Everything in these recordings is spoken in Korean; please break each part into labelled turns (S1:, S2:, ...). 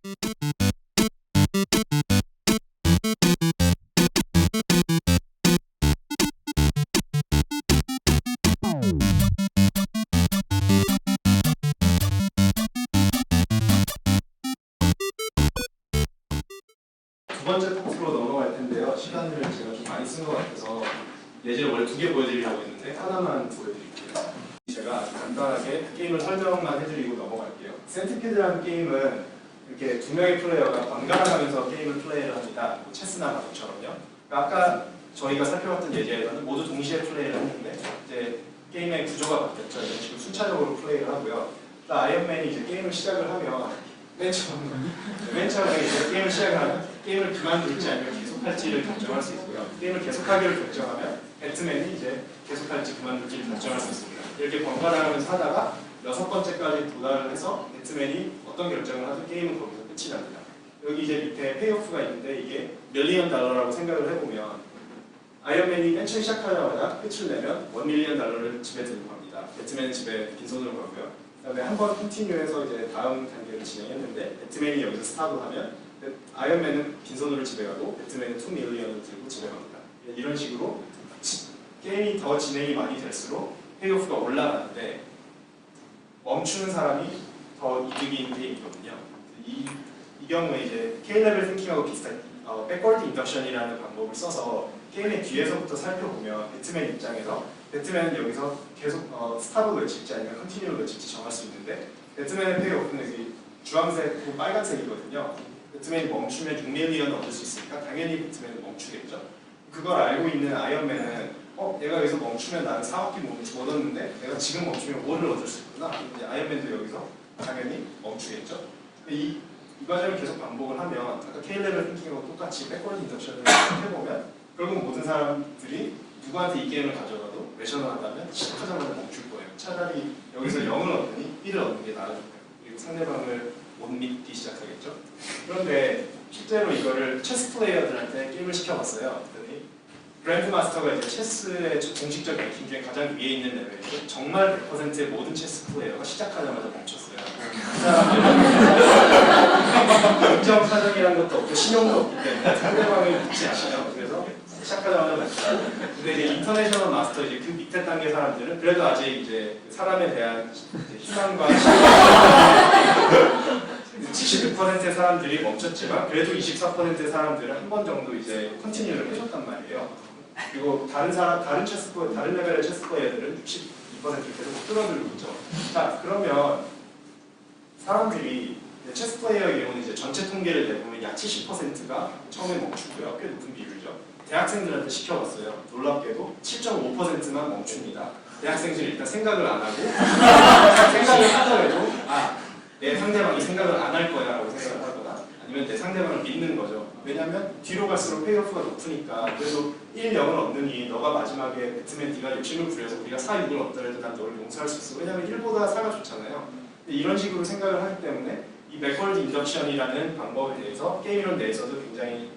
S1: 두 번째 파트로 넘어갈 텐데요. 시간을 제가 좀 많이 쓴 것 같아서 예제를 원래 2개 보여드리려고 했는데 하나만 보여드릴게요. 제가 간단하게 게임을 설명만 해드리고 넘어갈게요. 센티피드라는 게임은 이렇게 두 명의 플레이어가 번갈아가면서 게임을 플레이를 합니다. 뭐 체스나 바둑처럼요. 그러니까 아까 저희가 살펴봤던 예제에서는 모두 동시에 플레이를 했는데 이제 게임의 구조가 바뀌었죠. 이런 식으로 순차적으로 플레이를 하고요. 아이언맨이 이제 게임을 시작을 하면 맨 처음에 이제 게임을 시작하면 게임을 그만둘지 아니면 계속할지를 결정할 수 있고요. 게임을 계속하기를 결정하면 배트맨이 이제 계속할지 그만둘지를 결정할 수 있습니다. 이렇게 번갈아가면서 하다가 6번째까지 도달을 해서 배트맨이 어떤 결정을 하든 게임은 거기서 끝이 납니다. 여기 이제 밑에 페이오프가 있는데 이게 $1밀리언 라고 생각을 해보면 아이언맨이 맨 처음 시작하자마자 끝을 내면 $1밀리언을 집에 들고 갑니다. 배트맨은 집에 빈손으로 가고요. 그다음에 한번 컨티뉴해서 이제 다음 단계를 진행했는데 배트맨이 여기서 스탑을 하면 아이언맨은 빈손으로 집에 가고 배트맨은 $2밀리언을 들고 집에 갑니다. 이런 식으로 게임이 더 진행이 많이 될수록 페이오프가 올라가는데 멈추는 사람이 더 이득이 있는 게임이거든요. 이 경우에 이제 K-레벨 띵킹하고 비슷한 백워드 인덕션이라는 방법을 써서 게임의 뒤에서부터 살펴보면 배트맨 입장에서 배트맨은 여기서 계속 스탑을 외칠지 아니면 컨티뉴를 외칠지 정할 수 있는데 배트맨의 페이오프는 여기 주황색고 빨간색이거든요. 배트맨이 멈추면 $6밀리언을 얻을 수 있으니까 당연히 배트맨은 멈추겠죠. 그걸 알고 있는 아이언맨은 내가 여기서 멈추면 나는 4바퀴 못 얻었는데 내가 지금 멈추면 5를 얻을 수 있구나. 이제 아이언맨도 여기서 당연히 멈추겠죠. 이 과정을 계속 반복을 하면 아까 K-레벨 띵킹하고 똑같이 백워드 인덕션을 해보면 결국 모든 사람들이 누구한테 이 게임을 가져가도 레션을 한다면 시작하자마자 멈출 거예요. 차라리 여기서 0을 얻으니 1을 얻는 게 나을 거예요. 그리고 상대방을 못 믿기 시작하겠죠. 그런데 실제로 이거를 체스 플레이어들한테 게임을 시켜봤어요. 그랬더니 그랜드 마스터가 이제 체스의 공식적 랭킹 중에 가장 위에 있는 레벨이고 정말 100%의 모든 체스 플레이어가 시작하자마자 멈췄어요. 그 사람들은 인정 사정이라는 것도 없고 신용도 없기 때문에 상대방을 믿지 않아요. 그래서 시작하자마자 멈췄어요. 근데 이제 인터내셔널 마스터 이제 그 밑에 단계 사람들은 그래도 아직 이제 사람에 대한 희망과 76%의 사람들이 멈췄지만 그래도 24%의 사람들은 한 번 정도 이제 컨티뉴를 해줬단 말이에요. 그리고 다른 레벨의 체스 플레이어들은 62%를 계속 끌어들고 있죠. 자, 그러면 사람들이 체스 플레이어의 경우는 이제 전체 통계를 내보면 약 70%가 처음에 멈추고요. 꽤 높은 비율이죠. 대학생들한테 시켜봤어요. 놀랍게도 7.5%만 멈춥니다. 대학생들이 일단 생각을 안 하고 생각을 하더라도 내 상대방이 생각을 안 할 거야 라고 생각을 하거나 아니면 내 상대방을 믿는 거죠. 왜냐면 뒤로 갈수록 페이오프가 높으니까 그래도 1, 0을 얻느니 너가 마지막에 배트맨 네가 욕심을 부려서 우리가 4, 6을 얻더라도 난 너를 용서할 수 있어. 왜냐면 1보다 4가 좋잖아요. 이런 식으로 생각을 하기 때문에 이 백워드 인덕션이라는 방법에 대해서 게임이론 내에서도 굉장히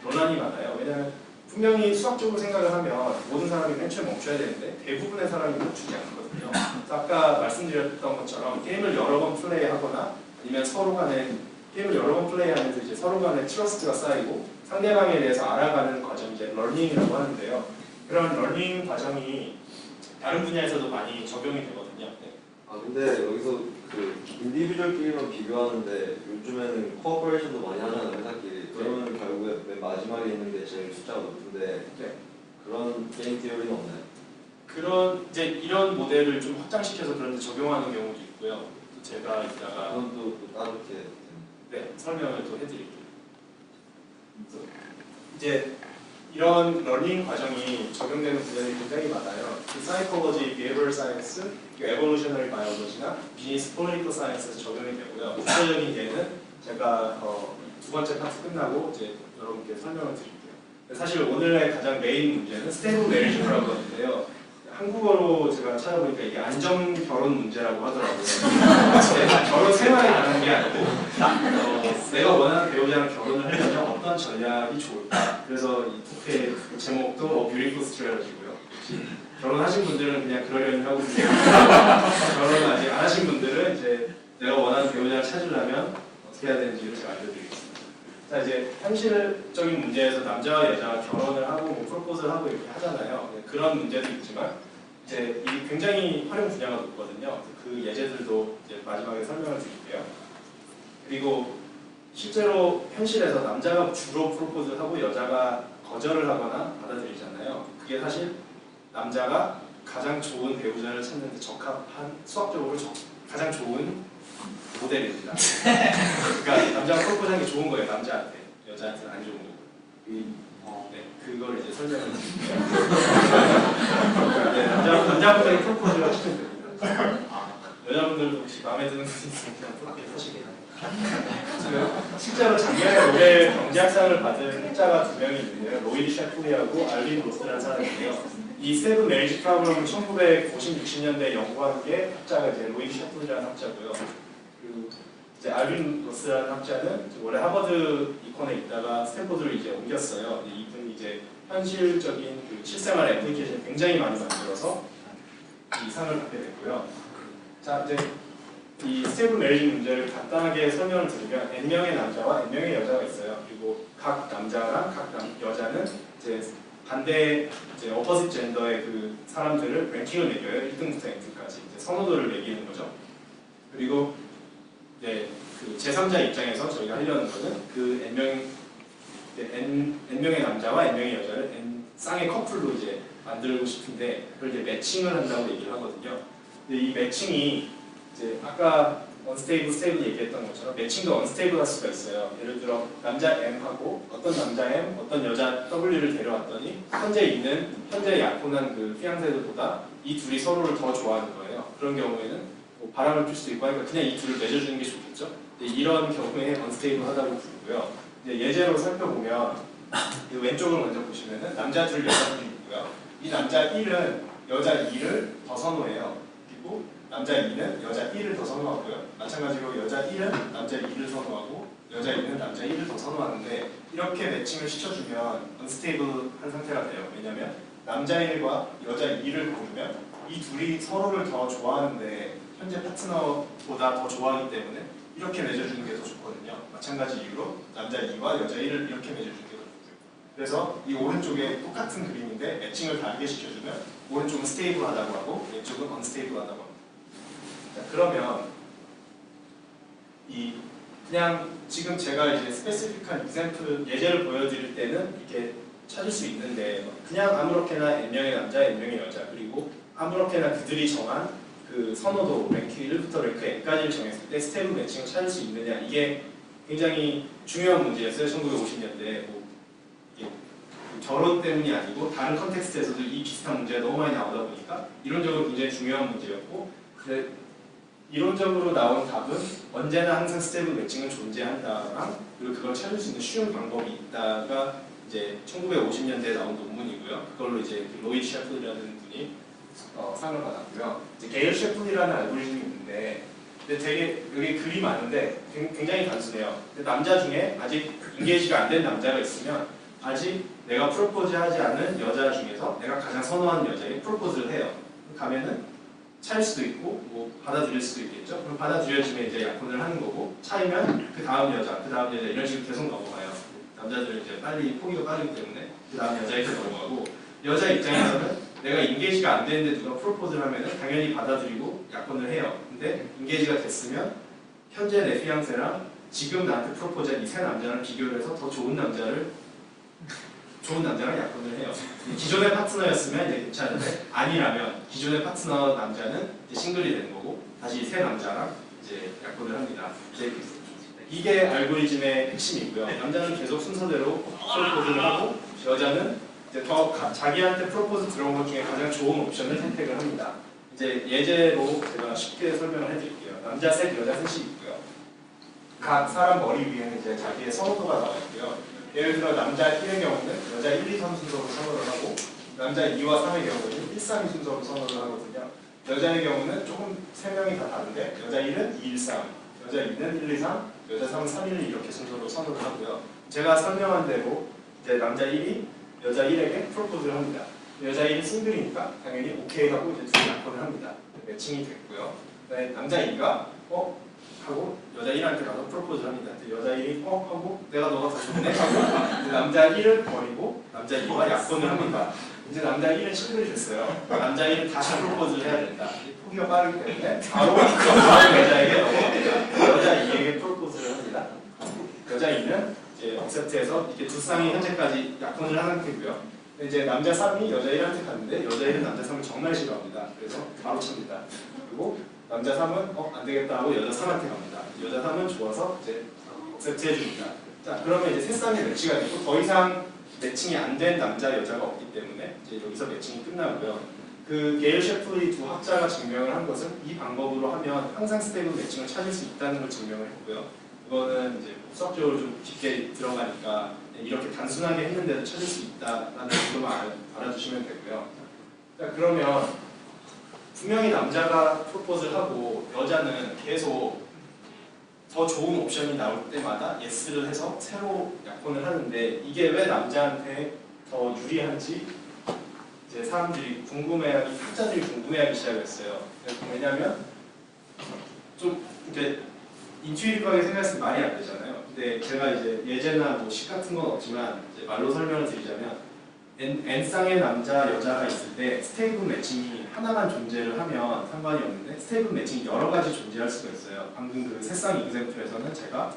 S1: 논란이 많아요. 왜냐면 분명히 수학적으로 생각을 하면 모든 사람이 맨 처음에 멈춰야 되는데 대부분의 사람이 멈추지 않거든요. 아까 말씀드렸던 것처럼 게임을 여러 번 플레이하거나 아니면 서로 간에 게임을 여러 번 플레이하면서 이제 서로 간에 트러스트가 쌓이고 상대방에 대해서 알아가는 과정이 이제 러닝이라고 하는데요. 그런 러닝 과정이 다른 분야에서도 많이 적용이 되거든요. 네.
S2: 근데 여기서 그 인디비주얼 게임은 비교하는데 요즘에는 코어퍼레이션도 많이 하잖아요, 회사끼리. 그러면 결국에 맨 마지막에 있는 게 제일 숫자가 높은데
S1: 네.
S2: 그런 게임 티어리는 없나요?
S1: 그런 이제 이런 모델을 좀 확장시켜서 그런 데 적용하는 경우도 있고요. 또 제가 이따가
S2: 그건 또 따로 이렇게
S1: 설명을 또 해드릴게요. 이제 이런 러닝 과정이 적용되는 분야들이 굉장히 많아요. 사이콜로지, 비헤이버럴 사이언스, 에볼루셔너리 바이올로지나 비즈니스 폴리티컬 사이언스에서 적용이 되고요. 구체적인 예는 제가 두 번째 파트 끝나고 이제 여러분께 설명을 드릴게요. 사실 오늘의 가장 메인 문제는 스테이블 메리지라고 하는데요. 한국어로 제가 찾아보니까 이게 안정 결혼 문제라고 하더라고요. 결혼 생활에 관한 게 아니고 내가 원하는 배우자랑 결혼을 하려면 어떤 전략이 좋을까. 그래서 이 토크의 제목도 뷰티풀 스트래티고요. 결혼하신 분들은 그냥 그러려니 하고 결혼 아직 안 하신 분들은 이제 내가 원하는 배우자를 찾으려면 어떻게 해야 되는지를 제가 알려드리겠습니다. 자, 이제 현실적인 문제에서 남자와 여자가 결혼을 하고 뭐 프로포즈를 하고 이렇게 하잖아요. 그런 문제도 있지만 이제 이 굉장히 활용 분야가 높거든요. 그 예제들도 이제 마지막에 설명을 드릴게요. 그리고 실제로 현실에서 남자가 주로 프로포즈를 하고 여자가 거절을 하거나 받아들이잖아요. 그게 사실 남자가 가장 좋은 배우자를 찾는 데 적합한 수학적으로 가장 좋은 모델입니다. 그러니까 남자가 프로포즈하는 게 좋은 거예요. 남자한테. 여자한테는 안 좋은 거고. 네, 그걸 이제 설명을 드릴게요. 네, 남자분들이 프로포즈를 하시면 됩니다. 여자분들도 혹시 마음에 드는 분이 있으면 그냥 프로포즈 하시게 실제로 작년에 노벨 경제학상을 받은 학자가 2명이 있는데요. 로이드 셰플리하고 알린 로스라는 사람인데요. 이 세븐 메리지 프로그램을 1950, 60년대에 연구한 게 학자가 이제 로이드 셰플리라는 학자고요. 그리고 이제 알린 로스라는 학자는 원래 하버드 이콘에 있다가 스탠포드를 이제 옮겼어요. 이분이 이제 현실적인 그 실생활 애플리케이션을 굉장히 많이 만들어서 이 상을 받게 됐고요. 자, 이제 이 스테이블 메리지 문제를 간단하게 설명을 드리면 N명의 남자와 N명의 여자가 있어요. 그리고 각 남자랑 각 여자는 이제 반대 이제 어퍼짓 젠더의 그 사람들을 랭킹을 매겨요. 1등부터 N등까지 이제 선호도를 매기는 거죠. 그리고 이제 그 제3자 입장에서 저희가 하려는 거는 그 N명의 남자와 N명의 여자를 쌍의 커플로 이제 만들고 싶은데 그걸 이제 매칭을 한다고 얘기를 하거든요. 근데 이 매칭이 이제 아까 언스테이블, 스테이블 얘기했던 것처럼 매칭도 언스테이블할 수가 있어요. 예를 들어 남자 M하고 어떤 남자 M, 어떤 여자 W를 데려왔더니 현재 약혼한 그 피앙세들보다 이 둘이 서로를 더 좋아하는 거예요. 그런 경우에는 뭐 바람을 필 수도 있고 하니까 그냥 이 둘을 맺어주는 게 좋겠죠. 이런 경우에 언스테이블하다고 부르고요. 이제 예제로 살펴보면 이 왼쪽을 먼저 보시면은 남자 둘, 여자 둘이 있고요. 이 남자 1은 여자 2를 더 선호해요. 그리고 남자 2는 여자 1을 더 선호하고요. 마찬가지로 여자 1은 남자 2를 선호하고 여자 2는 남자 1을 더 선호하는데 이렇게 매칭을 시켜주면 언스테이블한 상태가 돼요. 왜냐하면 남자 1과 여자 2를 고르면 이 둘이 서로를 더 좋아하는데 현재 파트너보다 더 좋아하기 때문에 이렇게 맺어주는 게 더 좋거든요. 마찬가지 이유로 남자 2와 여자 1을 이렇게 맺어주는 게 더 좋고요. 그래서 이 오른쪽에 똑같은 그림인데 매칭을 다르게 시켜주면 오른쪽은 스테이블하다고 하고 왼쪽은 언스테이블하다고 합니다. 자, 그러면 그냥 지금 제가 이제 스페시픽한 example 예제를 보여드릴 때는 이렇게 찾을 수 있는데 그냥 아무렇게나 N명의 남자, N명의 여자 그리고 아무렇게나 그들이 정한 그 선호도 랭크 1부터 랭크 N까지를 정했을 때 스테이블 매칭을 찾을 수 있느냐 이게 굉장히 중요한 문제였어요. 1950년대에 결혼 때문이 아니고 다른 컨텍스트에서도 이 비슷한 문제가 너무 많이 나오다 보니까 이론적으로 굉장히 중요한 문제였고 이론적으로 나온 답은 언제나 항상 스테이블 매칭은 존재한다랑 그리고 그걸 찾을 수 있는 쉬운 방법이 있다가 이제 1950년대에 나온 논문이고요. 그걸로 이제 로이드 셰플이라는 분이 상을 받았고요. 이제 게일 셰플이라는 알고리즘이 있는데 되게 여기 글이 많은데 굉장히 단순해요. 남자 중에 아직 인게이지가 안 된 남자가 있으면 아직 내가 프로포즈 하지 않은 여자 중에서 내가 가장 선호하는 여자에게 프로포즈를 해요. 가면은 차일 수도 있고 뭐 받아들일 수도 있겠죠. 그럼 받아들여지면 이제 약혼을 하는 거고 차이면 그 다음 여자 이런 식으로 계속 넘어가요. 남자들은 이제 빨리 포기가 빠르기 때문에 그 다음 여자에게 넘어가고 여자 입장에서는 내가 인게이지가 안 되는데 누가 프로포즈를 하면은 당연히 받아들이고 약혼을 해요. 근데 인게이지가 됐으면 현재 내 피앙세랑 지금 나한테 프로포즈한 이 세 남자랑 비교를 해서 더 좋은 남자랑 약혼을 해요. 기존의 파트너였으면 이제 괜찮은데 아니라면 기존의 파트너 남자는 이제 싱글이 되는 거고 다시 새 남자랑 이제 약혼을 합니다. 이게 알고리즘의 핵심이고요. 남자는 계속 순서대로 프로포즈를 하고 여자는 이제 더 자기한테 프로포즈 들어온 것 중에 가장 좋은 옵션을 선택을 합니다. 이제 예제로 제가 쉽게 설명을 해드릴게요. 남자 셋, 여자 셋이 있고요. 각 사람 머리 위에는 이제 자기의 선호도가 나와 있고요. 예를 들어 남자 1의 경우는 여자 1, 2, 3 순서로 선호를 하고 남자 2와 3의 경우는 1, 3, 2 순서로 선호를 하거든요. 여자의 경우는 조금 3명이 다 다른데 여자 1은 2, 1, 3, 여자 2는 1, 2, 3, 여자 3은 3, 1, 2 이렇게 순서로 선호를 하고요. 제가 설명한 대로 이제 남자 1이 여자 1에게 프로포즈를 합니다. 여자 1은 싱글이니까 당연히 오케이 하고 이제 둘이 약혼을 합니다. 매칭이 됐고요. 그다음에 남자 2가 하고 여자 1한테 가서 프로포즈를 합니다. 근데 여자 1이 하고 내가 너가 더 좋네 하고 남자 1을 버리고 남자 2와 약혼을 합니다. 이제 남자 1은 친구해줬어요. 남자 1은 다시 프로포즈를 해야 된다. 포기가 빠르기 때문에 바로 여자에게 넘어갑니다. 여자 2에게 프로포즈를 합니다. 여자 2는 이제 억셉트해서 이렇게 두 쌍이 현재까지 약혼을 한 상태고요. 이제 남자 3이 여자 1한테 갔는데 여자 1은 남자 3을 정말 싫어합니다. 그래서 바로 찹니다. 그리고 남자 3은 안 되겠다 하고 여자 3한테 갑니다. 여자 3은 좋아서 이제 억셉트 해줍니다. 자, 그러면 이제 세 쌍이 매치가 되고 더 이상 매칭이 안 된 남자 여자가 없기 때문에 이제 여기서 매칭이 끝나고요. 그 게일 셰플리 두 학자가 증명을 한 것은 이 방법으로 하면 항상 스테이블 매칭을 찾을 수 있다는 걸 증명을 했고요. 이거는 이제 수학적으로 좀 깊게 들어가니까 이렇게 단순하게 했는데도 찾을 수 있다라는 정도만 알아주시면 되고요. 자, 그러면 분명히 남자가 프로포즈를 하고 여자는 계속 더 좋은 옵션이 나올 때마다 예스를 해서 새로 약혼을 하는데 이게 왜 남자한테 더 유리한지 이제 사람들이 학자들이 궁금해하기 시작했어요. 왜냐하면 좀 이렇게 인투이티브하게 생각했을 때 말이 안 되잖아요. 근데 제가 이제 예제나 뭐 식 같은 건 없지만 이제 말로 설명을 드리자면 N쌍의 남자, 여자가 있을 때 스테이블 매칭이 하나만 존재를 하면 상관이 없는데 스테이블 매칭이 여러 가지 존재할 수가 있어요. 방금 그 세쌍 익sem플에서는 제가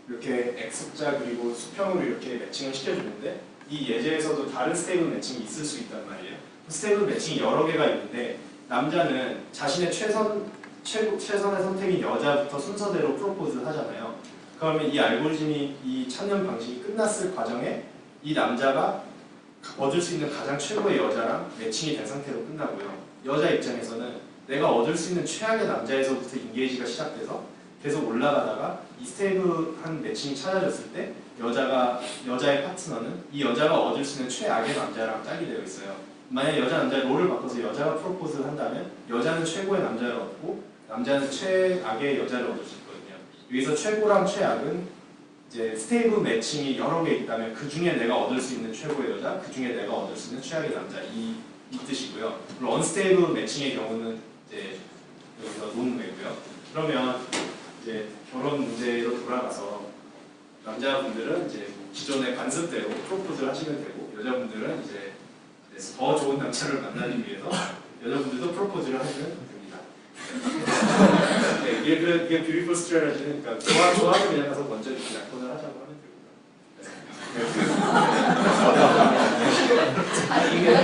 S1: 이렇게 X자 그리고 수평으로 이렇게 매칭을 시켜주는데 이 예제에서도 다른 스테이블 매칭이 있을 수 있단 말이에요. 스테이블 매칭이 여러 개가 있는데 남자는 자신의 최선의 선택인 여자부터 순서대로 프로포즈를 하잖아요. 그러면 이 알고리즘이 이 찾는 방식이 끝났을 과정에 이 남자가 얻을 수 있는 가장 최고의 여자랑 매칭이 된 상태로 끝나고요. 여자 입장에서는 내가 얻을 수 있는 최악의 남자에서부터 인게이지가 시작돼서 계속 올라가다가 이 스테이블한 매칭이 찾아졌을 때 여자의 파트너는 이 여자가 얻을 수 있는 최악의 남자랑 짝이 되어 있어요. 만약 여자 남자 롤을 바꿔서 여자가 프로포즈를 한다면 여자는 최고의 남자를 얻고 남자는 최악의 여자를 얻을 수 있거든요. 여기서 최고랑 최악은 이제 스테이블 매칭이 여러 개 있다면 그 중에 내가 얻을 수 있는 최고의 여자, 그 중에 내가 얻을 수 있는 최악의 남자 이 뜻이고요. 물론 언스테이블 매칭의 경우는 이제 여기서 논외고요. 그러면 이제 결혼 문제로 돌아가서 남자분들은 이제 기존의 관습대로 프로포즈를 하시면 되고 여자분들은 이제 더 좋은 남자를 만나기 위해서 여자분들도 프로포즈를 하시면 됩니다. 네, 이게 뷰티풀 스트레티는 그러니까 좋아하는 그냥 가서 먼저 이렇게 약혼을 하자고 하면 됩니다. 이게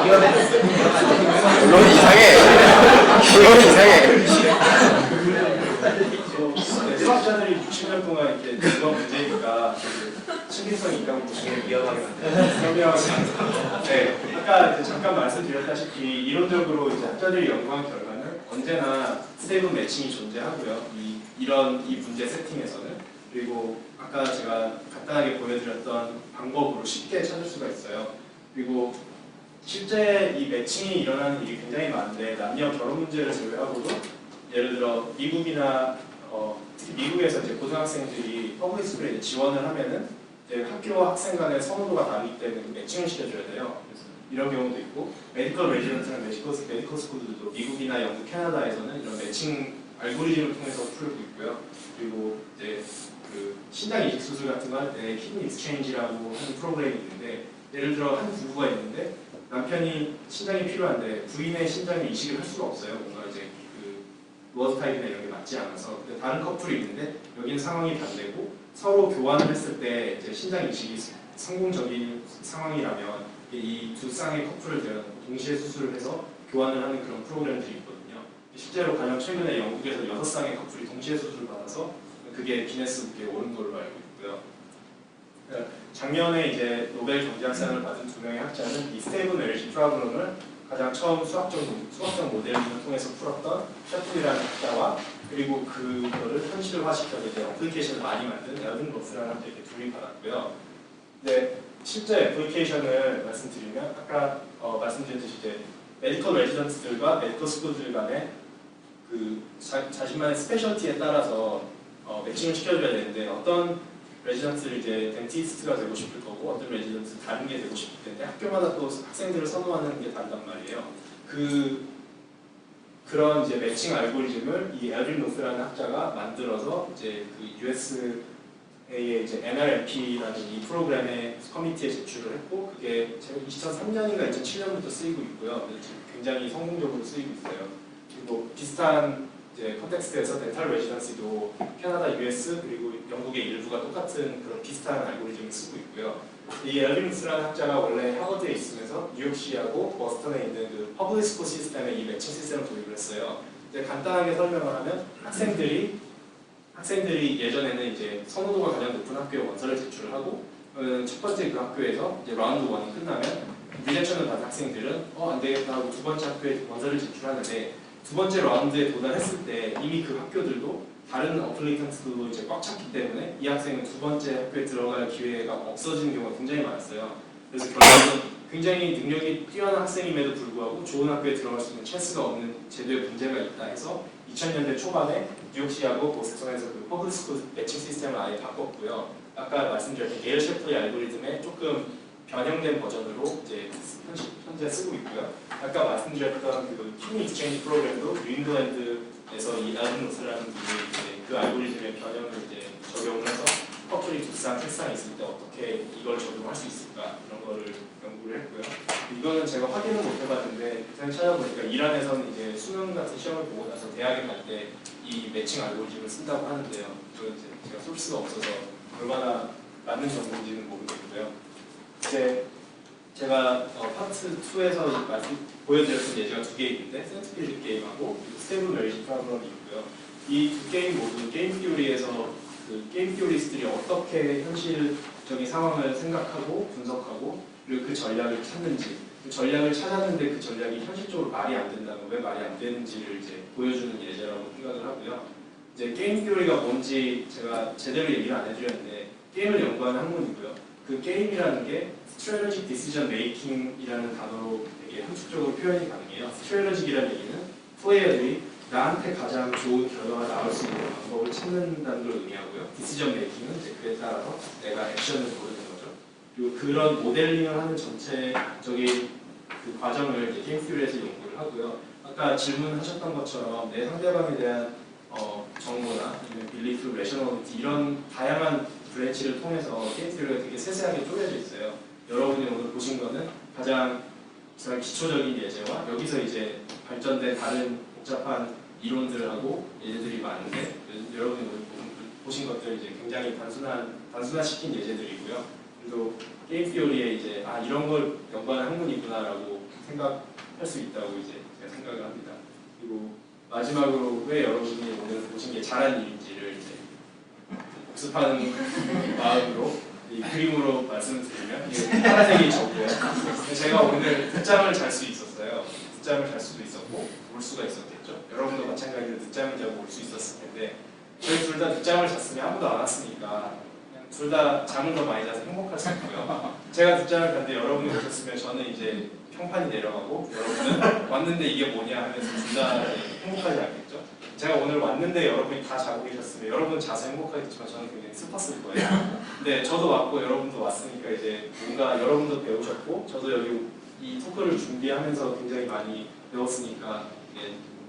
S1: 위험해졌어요.
S3: 결론이 이상해. 결론이 이상해.
S1: 수학자들이 60년 동안 이렇게 그런 문제니까 신빙성이 있다고 보시면 위험하게 만들어요. 네, 아까 이제 잠깐 말씀드렸다시피 이론적으로 이제 학자들이 연구한 결과는 언제나 스테이블 매칭이 존재하고요. 이 문제 세팅에서는 그리고 아까 제가 간단하게 보여드렸던 방법으로 쉽게 찾을 수가 있어요. 그리고 실제 이 매칭이 일어나는 일이 굉장히 많은데 남녀 결혼 문제를 제외하고도 예를 들어 미국이나 특히 미국에서 이제 고등학생들이 퍼블릭 스쿨에 지원을 하면은 이제 학교와 학생 간의 선호도가 다르기 때문에 매칭을 시켜줘야 돼요. 그래서 이런 경우도 있고 메디컬 레지던트나 메디컬 스쿨들도 미국이나 영국, 캐나다에서는 이런 매칭 알고리즘을 통해서 풀고 있고요. 그리고 이제 그 신장 이식 수술 같은 거 할 때 키드니 익스체인지라고 하는 프로그램이 있는데 예를 들어 한 부부가 있는데 남편이 신장이 필요한데 부인의 신장을 이식을 할 수가 없어요. 뭔가 이제 그 로어드 타입이나 이런 게 맞지 않아서. 근데 다른 커플이 있는데 여기는 상황이 반대고 서로 교환을 했을 때 이제 신장 이식이 성공적인 상황이라면 이 두 쌍의 커플을 데려다놓고 동시에 수술을 해서 교환을 하는 그런 프로그램들이 있거든요. 실제로 가장 최근에 영국에서 6쌍의 커플이 동시에 수술을 받아서 그게 기네스북에 오른 걸로 알고 있고요. 작년에 이제 노벨 경제학상을 받은 두 명의 학자는 이 스테이블 메리지 프로블럼을 가장 처음 수학적 모델링을 통해서 풀었던 셰플이라는 학자와 그리고 그거를 현실화시켜서 이제 어플리케이션을 많이 만든 에든 로스라는 학자 이렇게 둘이 받았고요. 근데 실제 애플리케이션을 말씀드리면 아까 말씀드렸듯이 이제 메디컬 레지던트들과 메디컬 스쿨들 간의 그 자신만의 스페셜티에 따라서 매칭을 시켜줘야 되는데 어떤 레지던트를 이제 덴티스트가 되고 싶을 거고 어떤 레지던트 다른 게 되고 싶을 텐데 학교마다 또 학생들을 선호하는 게 다르단 말이에요. 그 그런 이제 매칭 알고리즘을 이 엘빈 노스라는 학자가 만들어서 이제 그 USA의 이제 NRMP라는 이 프로그램의 커미티에 제출을 했고 그게 2003년인가 2007년부터 쓰이고 있고요. 굉장히 성공적으로 쓰이고 있어요. 그리고 비슷한 이제 컨텍스트에서 덴탈 레지던시도 캐나다, US 그리고 영국의 일부가 똑같은 그런 비슷한 알고리즘을 쓰고 있고요. 이 엘빈스라는 학자가 원래 하버드에 있으면서 뉴욕시하고 버스턴에 있는 그 퍼블릭 스쿨 시스템에 이 매칭 시스템을 도입을 했어요. 이제 간단하게 설명을 하면 학생들이 예전에는 이제 선호도가 가장 높은 학교에 원서를 제출하고 첫 번째 그 학교에서 이제 라운드 1이 끝나면 리젝션을 받은 학생들은 안 되겠다 하고 두 번째 학교에 원서를 제출하는데 두 번째 라운드에 도달했을 때 이미 그 학교들도 다른 어플리컨트도 이제 꽉 찼기 때문에 이 학생은 두 번째 학교에 들어갈 기회가 없어지는 경우가 굉장히 많았어요. 그래서 결국은 굉장히 능력이 뛰어난 학생임에도 불구하고 좋은 학교에 들어갈 수 있는 찬스가 없는 제도에 문제가 있다 해서 2000년대 초반에 뉴욕시하고 보스턴에서 그 퍼블릭 스쿨 매칭 시스템을 아예 바꿨고요. 아까 말씀드렸던 게일 셰플리 알고리즘의 조금 변형된 버전으로 이제 현재 쓰고 있고요. 아까 말씀드렸던 그 키니 익스체인지 프로그램도 뉴잉글랜드에서 이 엘빈 노스라는 분이 이제 그 알고리즘의 변형을 이제 적용을 해서 커플이 두쌍, 세쌍이 있을 때 어떻게 이걸 적용할 수 있을까 이런 거를 연구를 했고요. 이거는 제가 확인은 못 해봤는데 그냥 찾아보니까 이란에서는 이제 수능 같은 시험을 보고 나서 대학에 갈 때 이 매칭 알고리즘을 쓴다고 하는데요. 그건 이제 제가 소스가 없어서 얼마나 맞는 정보인지는 모르겠고요. 이제 제가 파트 2에서 보여드렸던 예제가 두 개 있는데 센트필드 게임하고 스테이블 메리지 프로그램이 있고요. 이 두 게임 모두 게임 티오리에서 그 게임 티오리스트들이 어떻게 현실적인 상황을 생각하고 분석하고 그리고 그 전략을 찾는지 그 전략을 찾았는데 그 전략이 현실적으로 말이 안 된다면 왜 말이 안 되는지를 이제 보여주는 예제라고 생각을 하고요. 이제 게임 티오리가 뭔지 제가 제대로 얘기를 안 해드렸는데 게임을 연구하는 학문이고요. 그 게임이라는 게 Strategic Decision Making이라는 단어로 되게 함축적으로 표현이 가능해요. Strategic이라는 얘기는 플레이어들이 나한테 가장 좋은 결과가 나올 수 있는 방법을 찾는다는 걸 의미하고요. Decision Making은 이제 그에 따라서 내가 액션을 고르는 거죠. 그리고 그런 모델링을 하는 전체적인 그 과정을 이제 게임 티오리에서 연구를 하고요. 아까 질문하셨던 것처럼 내 상대방에 대한 정보나 아니면 빌리프, 레셔널리티 이런 다양한 브랜치를 통해서 게임 티오리가 되게 세세하게 쪼개져 있어요. 여러분이 오늘 보신 거는 가장 기초적인 예제와 여기서 이제 발전된 다른 복잡한 이론들하고 예제들이 많은데 여러분이 오늘 보신 것들 이제 굉장히 단순화시킨 예제들이고요. 그리고 게임 티오리에 이제 이런 걸 연구하는 학문이구나라고 생각할 수 있다고 이제 제가 생각을 합니다. 그리고 마지막으로 왜 여러분이 오늘 보신 게 잘한 일인지를 이제 복습하는 마음으로 이 그림으로 말씀드리면 이게 파란색이 저고요. 제가 오늘 늦잠을 잘 수 있었어요. 늦잠을 잘 수도 있었고 올 수가 있었겠죠. 여러분도 마찬가지로 늦잠을 자고 올 수 있었을 텐데 저희 둘 다 늦잠을 잤으면 아무도 안 왔으니까 그냥 둘 다 잠을 더 많이 자서 행복할 수 있고요. 제가 늦잠을 잤는데 여러분이 오셨으면 저는 이제 평판이 내려가고 여러분은 왔는데 이게 뭐냐 하면서 둘 다 행복하지 않겠죠. 제가 오늘 왔는데 여러분이 다 자고 계셨으면 여러분 자서 행복하겠지만 저는 굉장히 슬펐을 거예요. 근데 저도 왔고 여러분도 왔으니까 이제 뭔가 여러분도 배우셨고 저도 여기 이 토크를 준비하면서 굉장히 많이 배웠으니까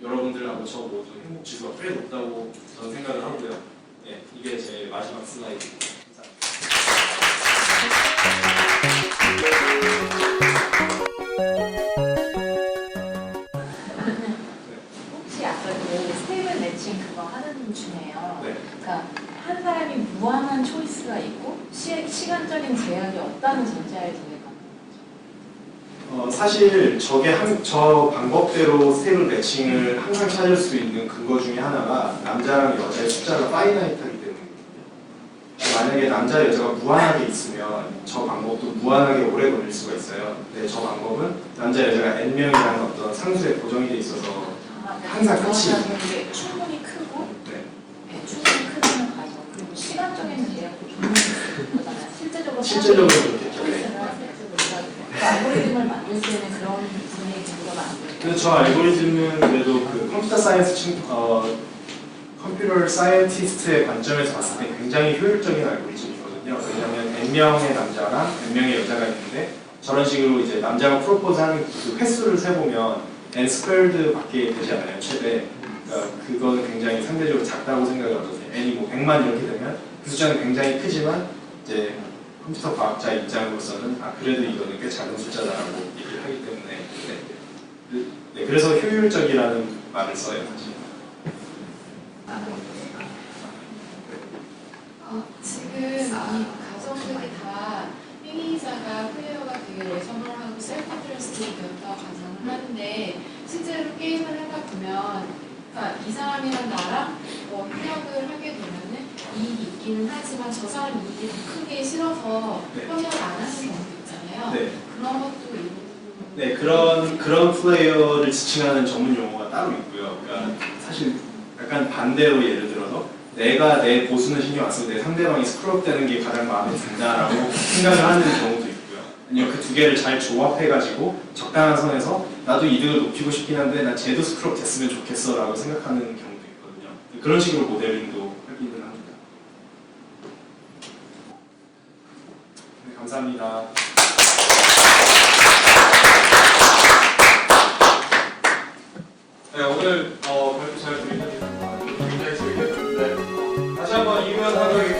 S1: 여러분들하고 저 모두 행복 지수가 꽤 높다고 저는 생각을 하고요. 이게 제 마지막 슬라이드입니다.
S4: 혹시 아까 그 스테이블 매칭 그거 하는 중에요.
S1: 네.
S4: 그러니까 한 사람이 무한한 초이스가 있고 시간적인 제약이 없다는 전제하에 저게 가능한 거죠.
S1: 사실 저 방법대로 스테이블 매칭을 항상 찾을 수 있는 근거 중에 하나가 남자랑 여자의 숫자가 파이나이트하기 때문이거든요. 만약에 남자 여자가 무한하게 있으면 저 방법도 무한하게 오래 걸릴 수가 있어요. 근데 저 방법은 남자 여자가 n명이라는 어떤 상수에 고정이 돼 있어서 항상 끝이
S4: 게 충분히 크고
S1: 네.
S4: 충분히 크다는 가정 그리고 시간적인 제약도 충분히 있을 거잖아요.
S1: 실제적으로 그렇겠죠. 네.
S4: 알고리즘을 만들 때는 그런 분의 근거가 안 돼요.
S1: 근데 저 알고리즘은 그래도 그 컴퓨터 사이언티스트의 관점에서 봤을 때 굉장히 효율적인 알고리즘이거든요. 왜냐하면 n명의 남자랑 n명의 여자가 있는데 저런 식으로 이제 남자가 프로포즈하는 그 횟수를 세보면 n 스퀘어드밖에 되지 않아요 최대. 그러니까 그거는 굉장히 상대적으로 작다고 생각을 하거든요. n이 뭐 100만 이렇게 되면 그 숫자는 굉장히 크지만 이제 컴퓨터 과학자 입장으로서는 그래도 이거는 꽤 작은 숫자다라고 얘기를 하기 때문에 네, 그래서 효율적이라는 말을 써요 사실.
S5: 지금 이 가정들이 다 행위자가 플레이어가 되게 레저널하고 셀프 인트레스트였다고 가정을 하는데 실제로 게임을 하다 보면 그러니까 이 사람이랑 나랑 협력을 하게 되면은 이익이 있기는 하지만 저 사람 이익이 더 크게 싫어서
S1: 네.
S5: 협력을 안 하는 경우도 있잖아요.
S1: 네.
S5: 그런 것도 이런
S1: 네, 그런 플레이어를 지칭하는 전문 용어가 따로 있고요. 그러니까 사실 약간 반대로 예를 들어서 내가 내 보수는 신경 안 쓰고 내 상대방이 스크롤 되는 게 가장 마음에 든다라고 생각을 하는 경우도 있고요. 아니면 그 두 개를 잘 조합해가지고 적당한 선에서 나도 이득을 높이고 싶긴 한데 난 쟤도 스크롤 됐으면 좋겠어라고 생각하는 경우도 있거든요. 그런 식으로 모델링도 하기는 합니다. 네, 감사합니다. 네, 오늘 발표 잘 들으셨습니다. 굉장히 재밌게 했는데 다시 한번 이면 하는